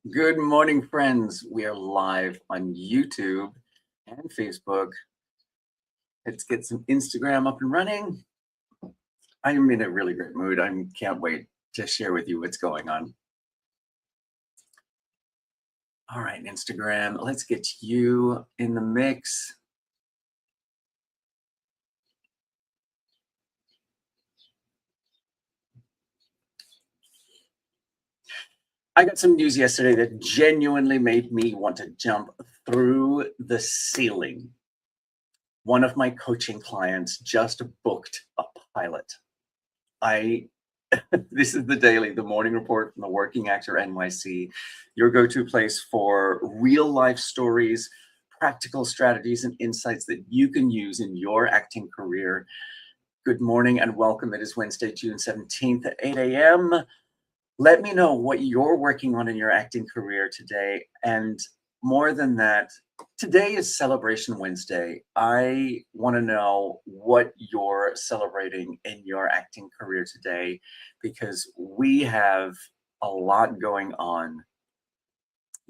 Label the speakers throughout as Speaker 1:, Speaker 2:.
Speaker 1: Good morning, friends. We are live on YouTube and Facebook. Let's get some Instagram up and running. I am in a really great mood. I can't wait to share with you what's going on. All right, Instagram, let's get you in the mix. I got some news yesterday that genuinely made me want to jump through the ceiling. One of my coaching clients just booked a pilot. This is the daily, the morning report from the Working Actor NYC, your go-to place for real life stories, practical strategies, and insights that you can use in your acting career. Good morning and welcome. It is Wednesday, June 17th at 8 a.m. Let me know what you're working on in your acting career today. And more than that, today is Celebration Wednesday. I want to know what you're celebrating in your acting career today, because we have a lot going on.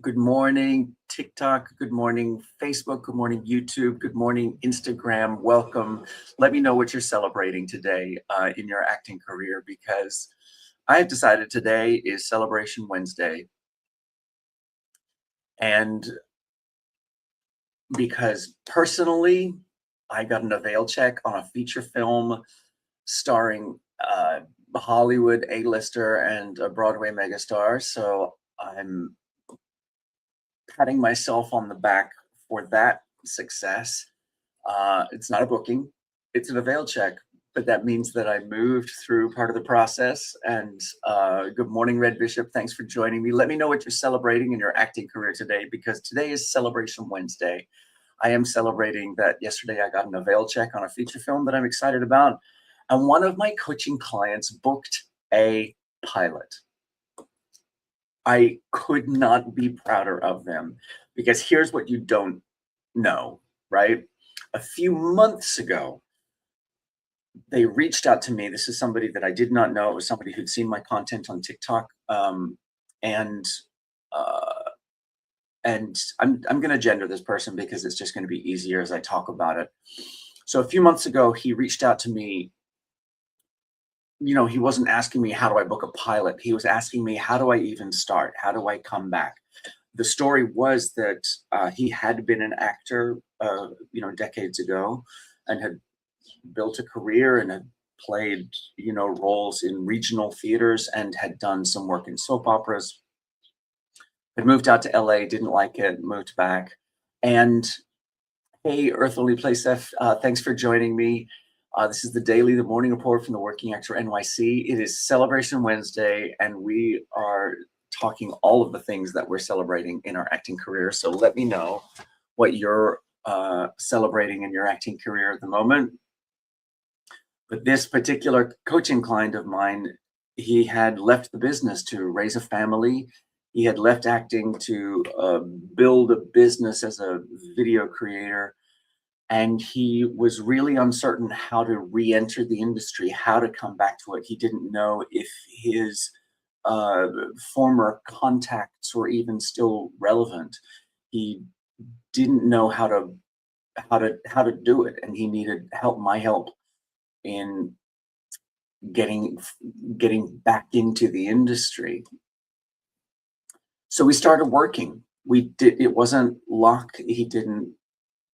Speaker 1: Good morning, TikTok. Good morning, Facebook. Good morning, YouTube. Good morning, Instagram. Welcome. Let me know what you're celebrating today in your acting career, because I have decided today is Celebration Wednesday. And because personally, I got an avail check on a feature film starring Hollywood A-lister and a Broadway megastar. So I'm patting myself on the back for that success. It's not a booking, it's an avail check, but that means that I moved through part of the process. And good morning, Red Bishop. Thanks for joining me. Let me know what you're celebrating in your acting career today, because today is Celebration Wednesday. I am celebrating that yesterday I got an avail check on a feature film that I'm excited about. And one of my coaching clients booked a pilot. I could not be prouder of them, because here's what you don't know, right? A few months ago, they reached out to me. This is somebody that I did not know. It was somebody who'd seen my content on TikTok. And I'm going to gender this person because it's just going to be easier as I talk about it. So a few months ago, he reached out to me. You know, he wasn't asking me, how do I book a pilot? He was asking me, how do I even start? How do I come back? The story was that he had been an actor, decades ago, and had built a career and had played, roles in regional theaters and had done some work in soap operas. Had moved out to LA, didn't like it, moved back. And hey, Earthly Place F, thanks for joining me. This is the morning report from the Working Actor NYC. It is Celebration Wednesday, and we are talking all of the things that we're celebrating in our acting career. So let me know what you're celebrating in your acting career at the moment. But this particular coaching client of mine, he had left the business to raise a family. He had left acting to build a business as a video creator. And he was really uncertain how to re-enter the industry, how to come back to it. He didn't know if his former contacts were even still relevant. He didn't know how to do it, and he needed help, my help, in getting back into the industry. So we started working. It wasn't luck. He didn't,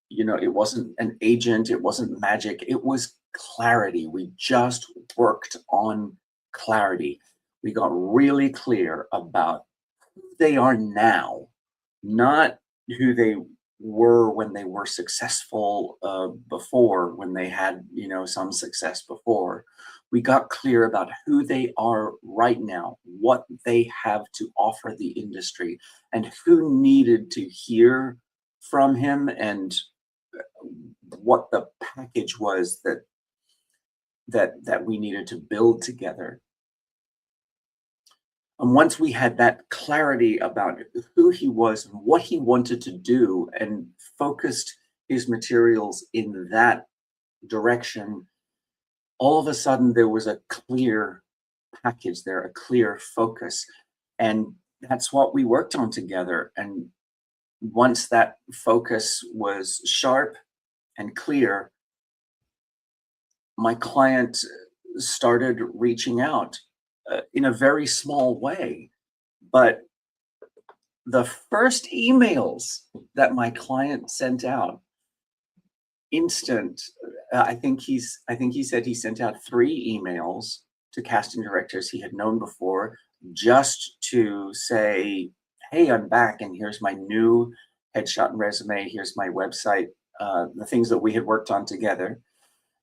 Speaker 1: it wasn't an agent. It wasn't magic. It was clarity. We just worked on clarity. We got really clear about who they are now, not who they were when they were successful before, when they had, some success before. We got clear about who they are right now, what they have to offer the industry, and who needed to hear from him, and what the package was that we needed to build together. And once we had that clarity about who he was and what he wanted to do, and focused his materials in that direction, all of a sudden there was a clear package there, a clear focus. And that's what we worked on together. And once that focus was sharp and clear, my client started reaching out in a very small way. But the first emails that my client sent out, instant, I think he said he sent out 3 emails to casting directors he had known before, just to say, "Hey, I'm back, and here's my new headshot and resume. Here's my website," the things that we had worked on together,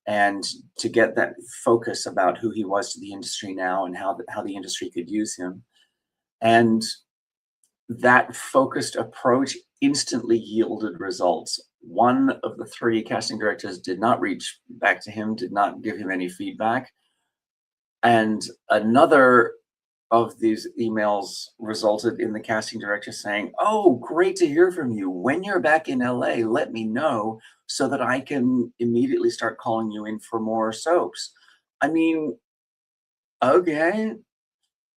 Speaker 1: and to get that focus about who he was to the industry now and how the industry could use him. And that focused approach instantly yielded results. One of the 3 casting directors did not reach back to him, did not give him any feedback. And another of these emails resulted in the casting director saying, "Oh, great to hear from you. When you're back in LA, let me know so that I can immediately start calling you in for more soaps." I mean, okay.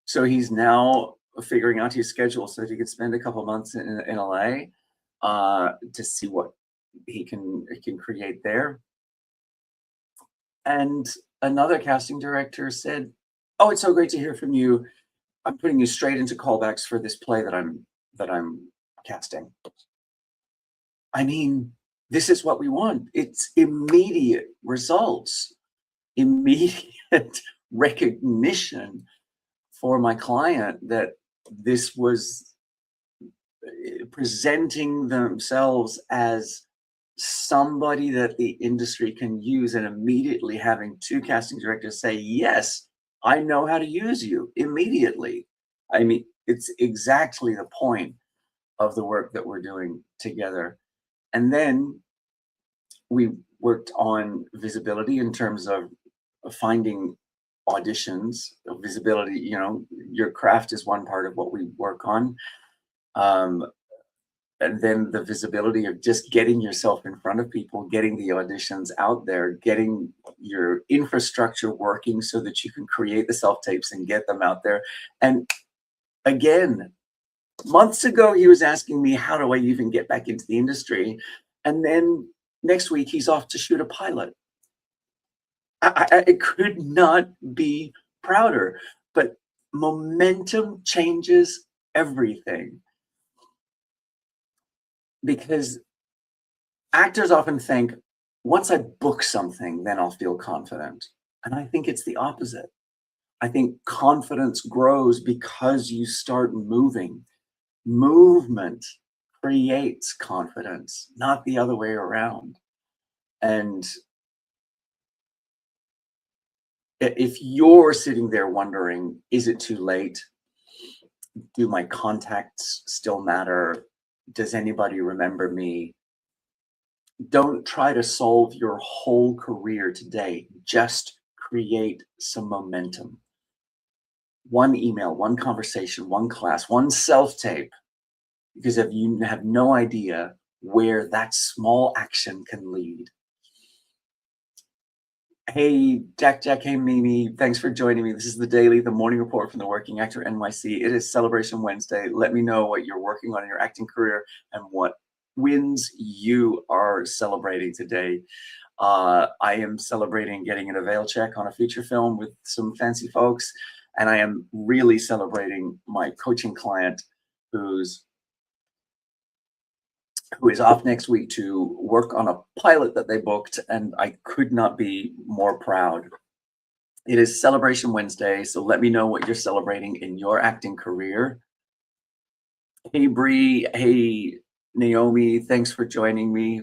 Speaker 1: So he's now figuring out his schedule so that he could spend a couple months in LA to see what he can create there. And another casting director said, "Oh, it's so great to hear from you. I'm putting you straight into callbacks for this play that I'm casting." I mean, this is what we want. It's immediate results, immediate recognition for my client that this was presenting themselves as somebody that the industry can use, and immediately having 2 casting directors say, "Yes, I know how to use you," immediately. I mean, it's exactly the point of the work that we're doing together. And then we worked on visibility in terms of finding auditions. Visibility, your craft is one part of what we work on. Um, and then the visibility of just getting yourself in front of people, getting the auditions out there, getting your infrastructure working so that you can create the self-tapes and get them out there. And again, months ago, he was asking me, how do I even get back into the industry? And then next week, he's off to shoot a pilot. I could not be prouder. But momentum changes everything, because actors often think, once I book something, then I'll feel confident. And I think it's the opposite. I think confidence grows because you start moving. Movement creates confidence, not the other way around. And if you're sitting there wondering, is it too late? Do my contacts still matter? Does anybody remember me? Don't try to solve your whole career today. Just create some momentum. One email, one conversation, one class, one self-tape, because if you have no idea where that small action can lead. Hey, Jack, hey, Mimi, thanks for joining me. This is the daily, the morning report from the Working Actor NYC. It is Celebration Wednesday. Let me know what you're working on in your acting career and what wins you are celebrating today. I am celebrating getting an avail check on a feature film with some fancy folks, and I am really celebrating my coaching client who is off next week to work on a pilot that they booked, and I could not be more proud. It is Celebration Wednesday, so let me know what you're celebrating in your acting career. Hey, Bree. Hey, Naomi. Thanks for joining me.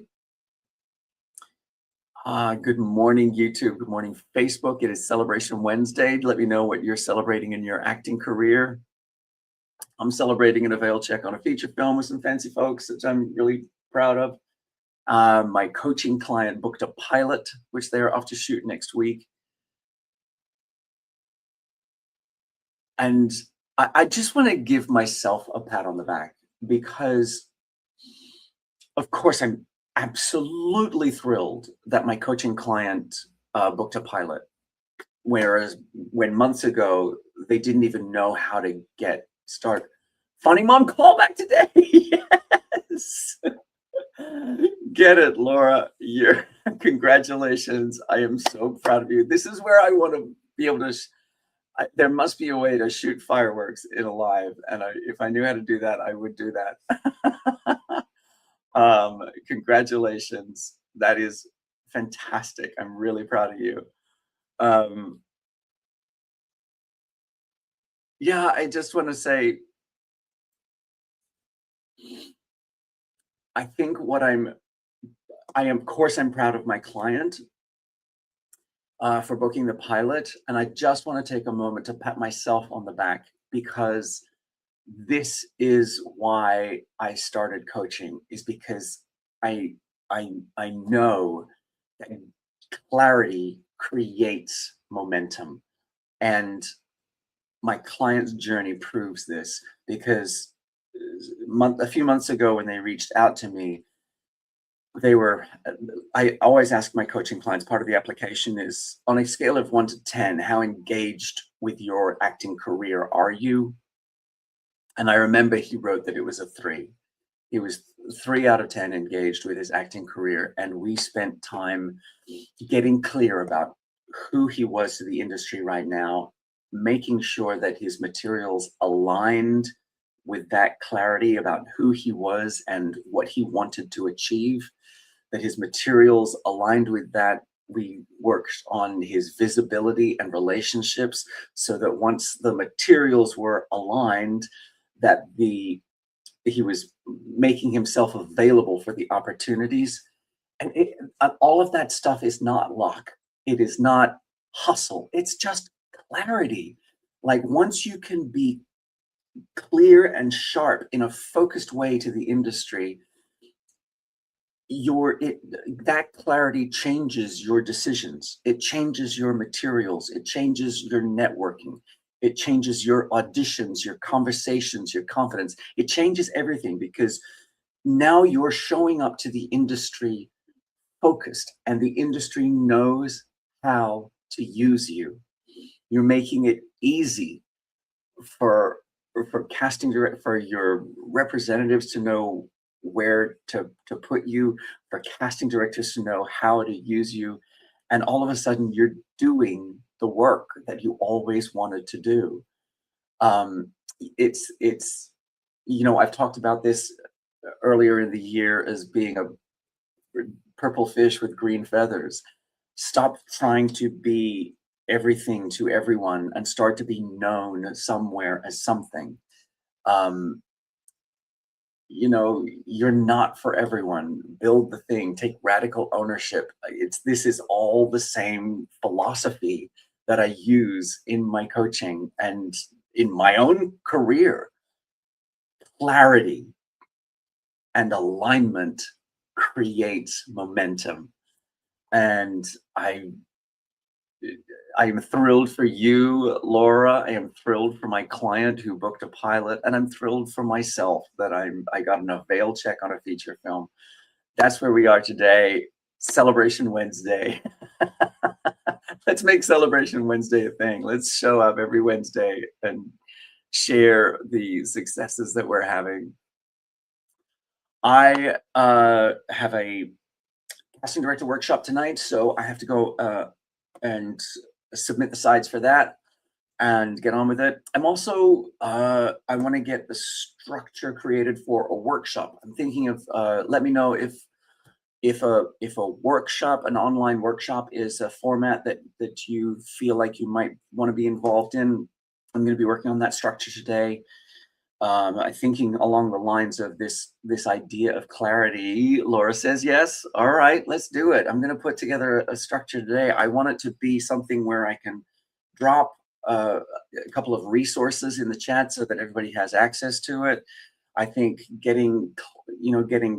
Speaker 1: Good morning, YouTube. Good morning, Facebook. It is Celebration Wednesday. Let me know what you're celebrating in your acting career. I'm celebrating an avail check on a feature film with some fancy folks, which I'm really proud of. My coaching client booked a pilot, which they're off to shoot next week. And I just want to give myself a pat on the back, because, of course, I'm absolutely thrilled that my coaching client booked a pilot. Whereas when months ago, they didn't even know how to start Funny mom callback today. Yes. Get it, Laura. You're congratulations. I am so proud of you. This is where I want to be able to there must be a way to shoot fireworks in a live, and if I knew how to do that, I would do that. Congratulations. That is fantastic. I'm really proud of you. Um, yeah, I just want to say, I think I am, of course, I'm proud of my client for booking the pilot. And I just want to take a moment to pat myself on the back because this is why I started coaching, is because I I know that clarity creates momentum. And my client's journey proves this because a few months ago when they reached out to me, they were I always ask my coaching clients, part of the application is on a scale of 1 to 10, how engaged with your acting career are you? And I remember he wrote that it was a 3. He was 3 out of 10 engaged with his acting career, and we spent time getting clear about who he was to the industry right now, making sure that his materials aligned with that clarity about who he was and what he wanted to achieve, that his materials aligned with that. We worked on his visibility and relationships so that once the materials were aligned, that he was making himself available for the opportunities. And all of that stuff is not luck. It is not hustle. It's just clarity. Like once you can be clear and sharp in a focused way to the industry, that clarity changes your decisions. It changes your materials. It changes your networking. It changes your auditions, your conversations, your confidence. It changes everything because now you're showing up to the industry focused, and the industry knows how to use you. You're making it easy for casting direct for your representatives to know where to put you, for casting directors to know how to use you, and all of a sudden you're doing the work that you always wanted to do. Um, it's I've talked about this earlier in the year as being a purple fish with green feathers. Stop trying to be everything to everyone and start to be known somewhere as something. Um, you're not for everyone. Build the thing, take radical ownership. This is all the same philosophy that I use in my coaching and in my own career. Clarity and alignment creates momentum. And I am thrilled for you, Laura. I am thrilled for my client who booked a pilot, and I'm thrilled for myself that I got an avail check on a feature film. That's where we are today. Celebration Wednesday. Let's make Celebration Wednesday a thing. Let's show up every Wednesday and share the successes that we're having. I have a casting director workshop tonight, so I have to go and submit the sides for that and get on with it. I'm also I want to get the structure created for a workshop. I'm thinking of let me know if a workshop, an online workshop, is a format that you feel like you might want to be involved in. I'm going to be working on that structure today. I'm thinking along the lines of this idea of clarity. Laura says yes. All right, let's do it. I'm going to put together a structure today. I want it to be something where I can drop a couple of resources in the chat so that everybody has access to it. I think getting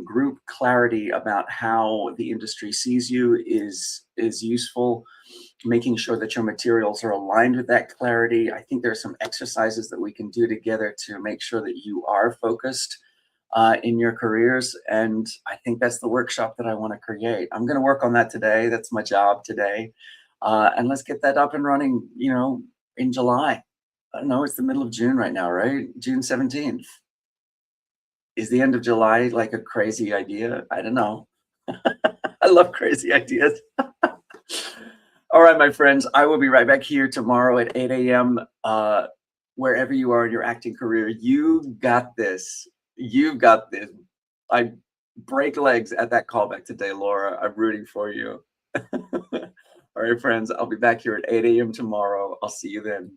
Speaker 1: group clarity about how the industry sees you is useful. Making sure that your materials are aligned with that clarity. I think there's some exercises that we can do together to make sure that you are focused in your careers. And I think that's the workshop that I want to create. I'm going to work on that today. That's my job today. And let's get that up and running, in July. I don't know, it's the middle of June right now, right? June 17th. Is the end of July like a crazy idea? I don't know. I love crazy ideas. All right, my friends, I will be right back here tomorrow at 8 a.m. Wherever you are in your acting career, you got this. You've got this. I break legs at that callback today, Laura. I'm rooting for you. All right, friends, I'll be back here at 8 a.m. tomorrow. I'll see you then.